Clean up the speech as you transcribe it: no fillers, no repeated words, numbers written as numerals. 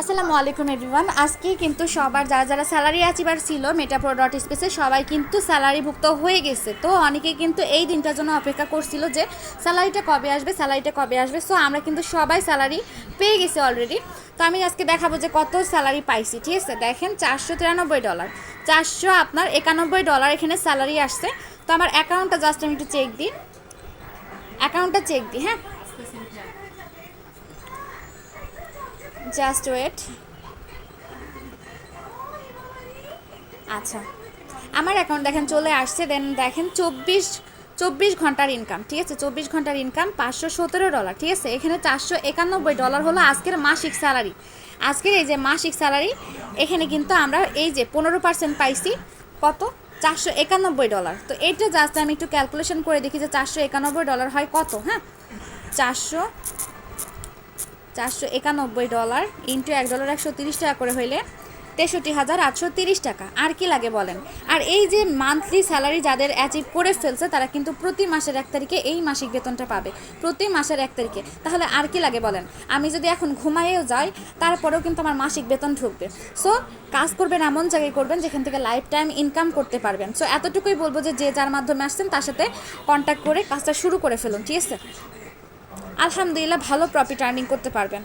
আসসালামু আলাইকুম এভরিওয়ান। আজকে কিন্তু সবার যারা যারা স্যালারি অ্যাচিভার ছিল মেটাপ্রো ডট স্পেসে সবাই কিন্তু স্যালারিভুক্ত হয়ে গেছে। তো অনেকে কিন্তু এই দিনটার জন্য অপেক্ষা করছিল যে স্যালারিটা কবে আসবে। সো আমরা কিন্তু সবাই স্যালারি পেয়ে গেছি অলরেডি। তো আমি আজকে দেখাবো যে কত স্যালারি পাইছি। ঠিক আছে, দেখেন $493, $491 এখানে স্যালারি আসছে। তো আমার অ্যাকাউন্টটা জাস্ট আমি একটু চেক দিই, হ্যাঁ, জাস্ট ওয়েট। আচ্ছা, আমার অ্যাকাউন্ট দেখেন চলে আসছে। দেন দেখেন চব্বিশ চব্বিশ ঘন্টার ইনকাম। ঠিক আছে, 24 ঘন্টার ইনকাম $517। ঠিক আছে, এখানে $491 হলো আজকের মাসিক স্যালারি। আজকের এই যে মাসিক স্যালারি, এখানে কিন্তু আমরা এই যে 15% পাইছি। কত? $491। তো এটা জাস্ট আমি একটু ক্যালকুলেশন করে দেখি যে $491 হয় কত। হ্যাঁ, চারশো $491 ইন্টু $1 130 করে হইলে 63,830 টাকা। আর কি লাগে বলেন? আর এই যে মান্থলি স্যালারি যাদের অ্যাচিভ করে ফেলছে তারা কিন্তু প্রতি মাসের 1 তারিখে এই মাসিক বেতনটা পাবে, প্রতি মাসের 1 তারিখে। তাহলে আর কি লাগে বলেন? আমি যদি এখন ঘুমাইয়েও যাই তারপরেও কিন্তু আমার মাসিক বেতন ঢুকবে। সো কাজ করবেন এমন জায়গায় করবেন যেখান থেকে লাইফ টাইম ইনকাম করতে পারবেন। সো এতটুকুই বলবো যে যে যার মাধ্যমে আসছেন তার সাথে কন্ট্যাক্ট করে কাজটা শুরু করে ফেলুন। ঠিক আছে, আলহামদুলিল্লাহ ভালো প্রফিট আর্নিং করতে পারবেন।